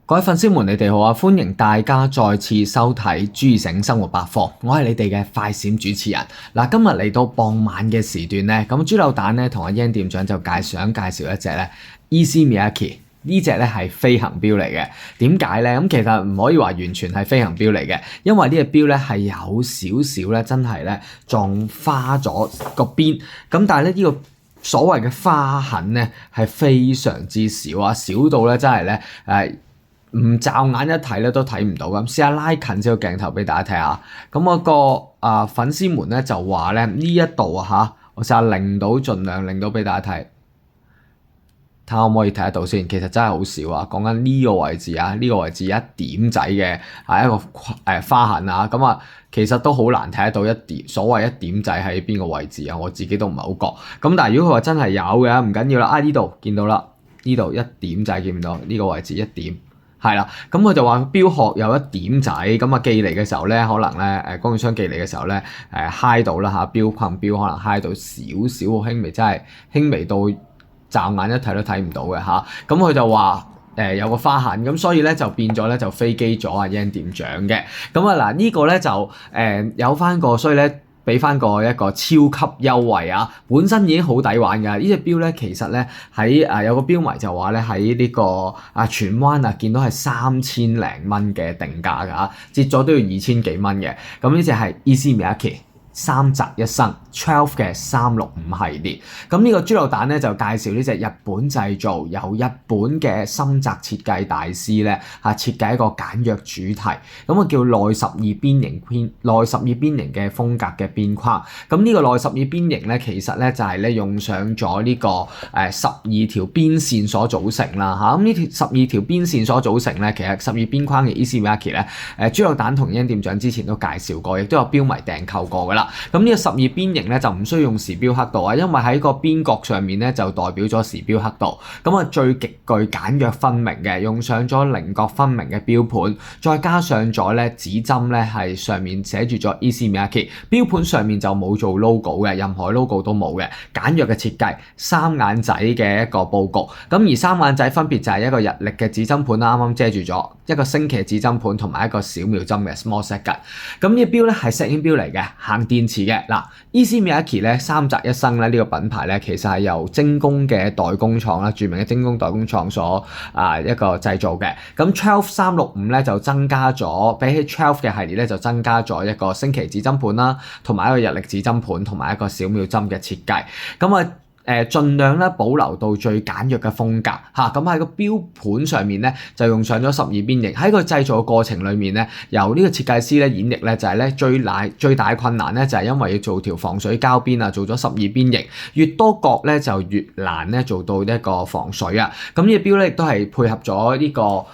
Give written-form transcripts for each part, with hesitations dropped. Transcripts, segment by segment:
各位粉絲們，你哋好啊！歡迎大家再次收睇朱醒生活百科，我係你哋嘅快閃主持人。嗱，今日嚟到傍晚嘅時段咧，咁豬柳蛋咧同阿 Yan 店長就想介紹一隻咧 Issey Miyake 呢隻咧係飛行錶嚟嘅。點解咧？咁其實唔可以話完全係飛行錶嚟嘅，因為呢隻錶咧係有少少咧真係咧撞花咗個邊，咁但係咧呢個所謂嘅花痕咧係非常之少啊，少到咧真係咧唔驟眼一睇咧都睇唔到咁，試下拉近少個鏡頭俾大家睇下。咁嗰個粉絲們咧就話咧呢一度啊，我試下令到盡量令到俾大家睇，睇下可唔可以睇得到先。其實真係好少啊，講緊呢個位置啊，呢個位置一點仔嘅一個花痕啊，咁啊其實都好難睇得到一點所謂一點仔喺邊個位置啊，我自己都唔係好覺。咁但係如果佢話真係有嘅，唔緊要啦。呢度見到啦，呢度一點仔見唔到，呢個位置一點。係啦，咁佢就話錶殼有一點仔，咁啊寄嚟嘅時候咧，可能咧供應商寄嚟嘅時候咧揩到啦嚇，錶框錶可能揩到少少好輕微，真係輕微到驟眼一睇都睇唔到嘅嚇。咁佢就話有個花痕，咁所以咧就變咗咧就飛機咗阿 Yan 店長嘅。咁啊嗱，呢個咧就有翻個，所以咧俾翻一個超級優惠啊！本身已經好抵玩㗎，呢隻錶咧其實咧喺有個錶迷就話咧喺呢個荃灣見到係3000零蚊嘅定價㗎，折咗都要2000幾蚊嘅。咁呢隻係 Issey Miyake 三宅一生 12嘅365系列。咁呢個豬柳蛋咧就介紹呢隻日本製造，由日本嘅深澤設計大師咧設計一個簡約主題，咁啊叫內12邊形嘅風格嘅邊框。咁呢個內12邊形咧其實咧就係咧用上咗呢個12條邊線所組成啦嚇。咁呢條12條邊線所組成咧，其實12邊框嘅 Issey Miyake 咧豬柳蛋同 Yan 店長之前都介紹過，亦都有標迷訂購過㗎啦。咁呢個12邊形咧就唔需要用時標刻度啊，因為喺個邊角上面咧就代表咗時標刻度。咁啊最極具簡約分明嘅，用上咗稜角分明嘅標盤，再加上咗咧指針咧係上面寫住咗 Issey Miyake， 標盤上面就冇做 logo 嘅，任何 logo 都冇嘅，簡約嘅設計，三眼仔嘅一個佈局。咁而三眼仔分別就係一個日曆嘅指針盤啦，啱啱遮住咗，一個星期指針盤同埋一個小秒針嘅 small second。咁呢個錶咧係石英錶嚟嘅，行電池嘅。嗱 Issey Miyake 咧三宅一生咧呢個品牌咧其實係由精工嘅代工廠啦，著名嘅精工代工廠所一個製造嘅。咁12365咧就增加咗，比起12嘅系列咧就增加咗一個星期指針盤啦，同埋一個日曆指針盤同埋一個小秒針嘅設計。咁啊盡量咧保留到最簡約嘅風格嚇，咁喺個錶盤上面咧就用上咗12邊形。喺個製造嘅過程裏面咧，由呢個設計師咧演繹咧就係咧最大困難咧就係因為要做條防水膠邊啊，做咗12邊形，越多角咧就越難咧做到一個防水啊。咁呢個錶咧亦都係配合咗呢個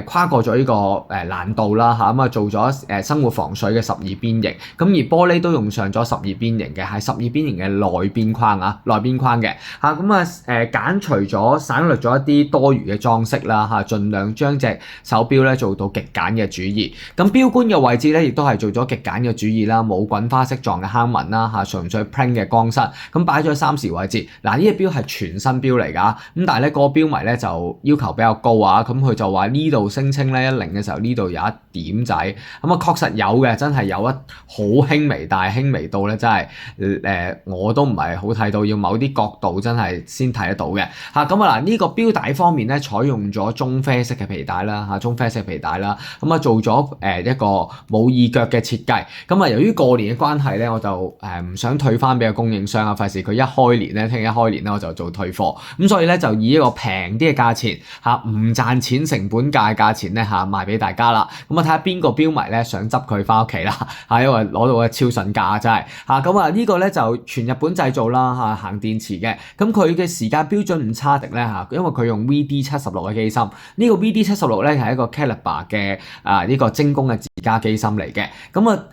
跨過咗呢個難度啦嚇，咁啊做咗生活防水嘅12邊形，咁而玻璃都用上咗12邊形嘅，係12邊形嘅內邊框內邊框嘅嚇，咁減除咗省略咗一啲多餘嘅裝飾啦嚇，盡量將隻手錶咧做到極簡嘅主義。咁錶冠嘅位置咧亦都係做咗極簡嘅主義啦，冇滾花式狀嘅坑紋啦嚇，純粹 plain 嘅光身，咁擺咗喺3時位置。嗱呢隻錶係全新錶嚟㗎，咁但係咧個錶迷咧就要求比較高啊，咁佢就話呢度聲稱咧1零嘅時候呢度有一點仔，咁確實有嘅，真係有一好輕微，但係輕微到咧真係我都唔係好睇到，要某啲角度真係先睇得到嘅嚇。咁嗱呢個錶帶方面咧採用咗棕啡色嘅皮帶啦嚇，棕啡色皮帶啦，咁做咗一個冇耳腳嘅設計。咁由於過年嘅關係咧，我就唔想退翻俾個供應商啊，費事佢一開年咧，聽日一開年咧我就做退貨，咁所以咧就以一個平啲嘅價錢唔賺錢成本價錢咧賣俾大家啦。咁睇下邊個錶迷咧想執佢翻屋企啦因為攞到個超筍價真係咁呢個咧就全日本製造啦行電池嘅。咁佢嘅時間標準唔差的咧因為佢用 VD76嘅機芯，呢個 VD76咧係一個 Caliber 嘅呢個精工嘅自家機芯嚟嘅。咁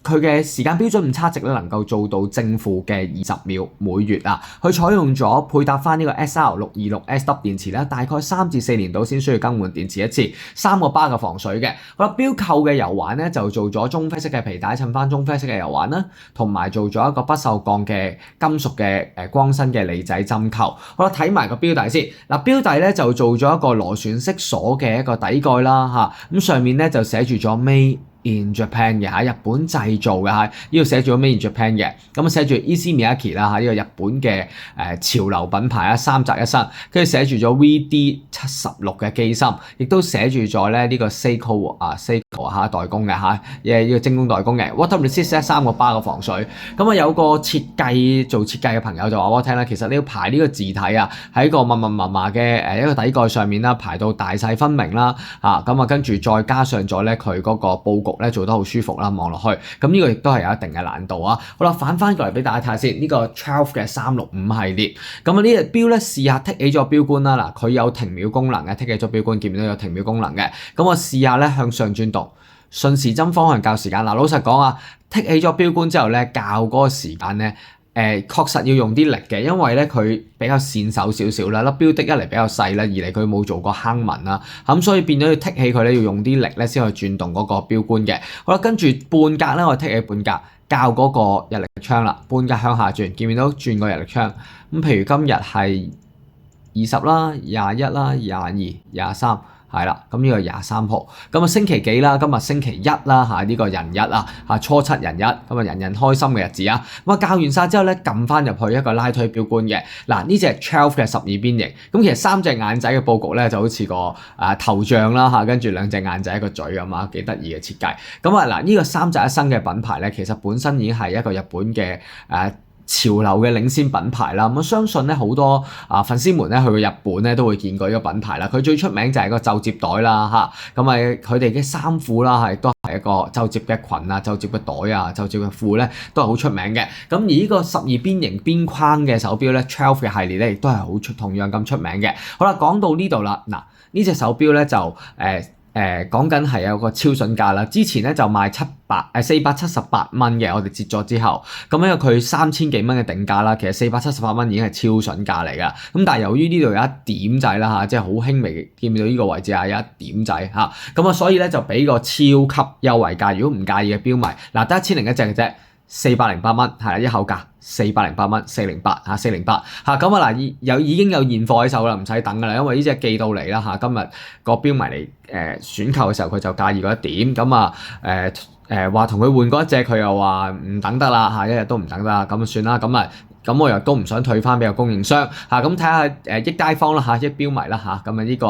佢嘅時間標準誤差值咧能夠做到正負嘅20秒每月啊。佢採用咗配搭翻呢個 SR626SW 電池咧，大概3至4年度先需要更換電池一次，3個巴嘅防水嘅。好啦，錶扣嘅油環咧就做咗棕啡色嘅皮帶襯翻棕啡色嘅油環啦，同埋做咗一個不鏽鋼嘅金屬嘅光身嘅裏仔針扣。好啦，睇埋個錶底先。嗱，錶底咧就做咗一個螺旋式鎖嘅一個底蓋啦嚇，咁上面咧就寫住咗 Made in Japan 嘅嚇，日本製造嘅嚇，呢度寫住 Made in Japan 嘅，咁啊寫住 Issey Miyake 啦嚇，呢個日本嘅潮流品牌啊，三宅一生，跟住寫住咗 VD76嘅機芯，亦都寫住咗咧呢個 Seiko 嚇代工嘅嚇，呢個精工代工嘅 Water Resist 3個巴嘅防水，咁啊有個做設計嘅朋友就話我聽啦，其實你要排呢個字體啊，喺個密麻嘅一個底蓋上面啦，排到大細分明啦，咁啊跟住再加上咗咧佢嗰個佈局咧做得好舒服啦，望落去，咁呢個亦都係有一定嘅難度啊。好啦，反翻過嚟俾大家睇下先，呢個 12嘅365系列，咁啊呢隻錶咧試下剔起咗錶冠啦，嗱佢有停秒功能嘅，剔起咗錶冠見唔到有停秒功能嘅，咁我試下咧向上轉動，順時針方向校時間。嗱老實講啊，剔起咗錶冠之後咧校嗰個時間咧。確實要用啲力嘅，因為咧佢比較跣手少少啦，粒錶的一嚟比較細啦，二嚟佢冇做過坑紋啦，咁所以變咗要剔起佢咧要用啲力咧先可以轉動嗰個錶冠嘅。好啦，跟住半格咧我剔起半格，校嗰個日曆槍啦，半格向下轉，見唔見到轉個日曆槍？咁譬如今日係20啦、21啦、22、23。係啦，咁呢個23號，咁啊星期幾啦？今日星期一啦嚇，呢個人日啊嚇，初七人日，咁啊人人開心嘅日子啊。咁啊校完晒之後咧，撳翻入去一個拉推錶冠嘅。嗱呢隻係12嘅12邊形，咁其實3隻眼仔嘅佈局咧就好似個頭像啦嚇，跟住2隻眼仔一個嘴咁啊，幾得意嘅設計。咁啊嗱呢個三宅一生嘅品牌咧，其實本身已經係一個日本嘅潮流嘅領先品牌啦，咁相信咧好多粉絲們咧去過日本咧都會見過呢個品牌啦。佢最出名就係個皺摺袋啦嚇，咁佢哋嘅衫褲啦係都係一個皺摺嘅裙啊、皺摺嘅袋啊、皺摺嘅褲咧都係好出名嘅。咁而呢個12邊形邊框嘅手錶咧，12嘅系列咧亦都係同樣咁出名嘅。好啦，講到呢度啦，嗱呢隻手錶咧就講緊係有個超筍價啦，之前咧就賣478蚊嘅，我哋折咗之後，咁因為佢3000幾蚊嘅定價啦，其實478蚊已經係超筍價嚟㗎。咁但係由於呢度有一點仔啦嚇，即係好輕微，見唔到呢個位置啊有一點仔嚇，咁啊所以咧就俾個超級優惠價，如果唔介意嘅錶迷，嗱得1001隻嘅啫，408蚊係啦，一口價。408蚊，408嚇，408嚇，咁啊嗱，已經有現貨喺手啦，唔使等噶啦，因為呢隻寄到嚟啦嚇，今日個錶迷嚟選購嘅時候佢就介意嗰一點，咁話同佢換過一隻，佢又話唔等得啦嚇，一日都唔等得啦，咁就算啦，咁我又都唔想退翻俾個供應商嚇，咁睇下益街坊啦嚇，益錶迷啦嚇，咁呢個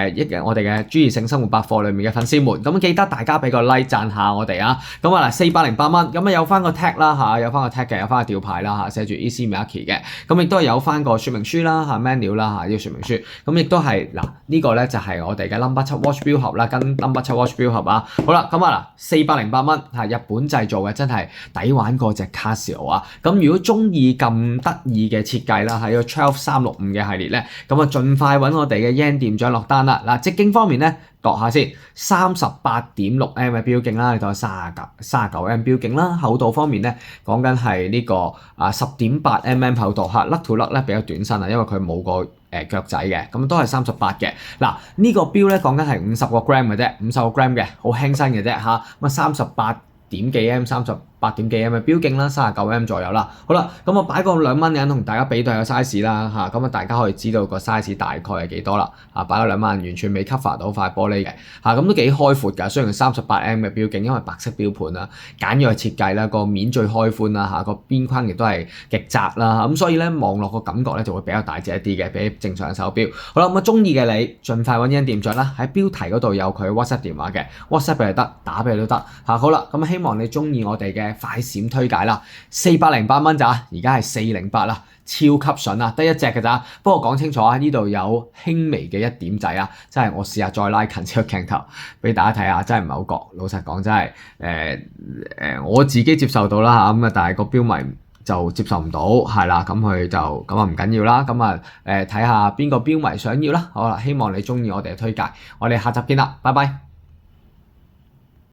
益我哋嘅朱義盛生活百貨裏面嘅粉絲們，咁記得大家俾個 like 讚下我哋啊，咁啊嗱408蚊，咁有翻個 tag 啦嚇，有翻個 tag 嘅，有翻個吊牌啦嚇，寫住 Issey Miyake 嘅，咁亦都係有翻個說明書啦嚇 manual 啦嚇，呢個說明書，咁亦都係嗱呢個咧就係我哋嘅 number 7 watch 錶盒啦，跟 number 7 watch 錶盒啊，好啦，咁啊嗱408蚊係日本製造嘅，真係抵玩過隻 Casio 啊，咁如果中意咁得意嘅設計啦，喺個12365嘅系列咧，咁啊盡快揾我哋嘅 Yen 店長落單啦。嗱，直徑方面咧，度下先，38.6 m 嘅錶徑啦，你當39 m 錶徑啦。厚度方面咧，講緊係呢個10.8 mm 厚度嚇，甩條甩咧比較短身啊，因為佢冇個腳仔嘅，咁都係38嘅。嗱呢個錶咧講緊係50個 gram 嘅啫，50個 gram 嘅，好輕身嘅啫嚇，咁啊38點幾 m 38點幾 m 嘅錶徑啦，39 m 左右啦。好啦，咁我擺個2蚊銀同大家比對下 size 啦嚇，咁啊大家可以知道個 size 大概係幾多啦。擺個2蚊銀完全未 cover 到塊玻璃嘅嚇，咁都幾開闊㗎。雖然38 m 嘅錶徑，因為白色錶盤啦，簡約設計啦，個面最開寬啦嚇，個邊框亦都係極窄啦，咁所以咧望落個感覺咧就會比較大隻一啲嘅，比正常嘅手錶。好啦，咁啊中意嘅你盡快揾Yen店長啦，喺標題嗰度有佢 WhatsApp 電話嘅 WhatsApp 俾你得，打俾你都得嚇。好啦，咁希望你中意我哋嘅快閃推介啦，408蚊咋，而家係408啦，超級筍啊，得一隻嘅咋。不過講清楚啊，呢度有輕微嘅一點仔啊，真係我試下再拉近少個鏡頭俾大家睇下，真係唔係好覺。老實講真係我自己接受到啦嚇，咁啊但係個標迷就接受唔到，係啦，咁佢就咁啊唔緊要啦，咁啊睇下邊個標迷想要啦。好啦，希望你中意我哋嘅推介，我哋下集見啦，拜拜。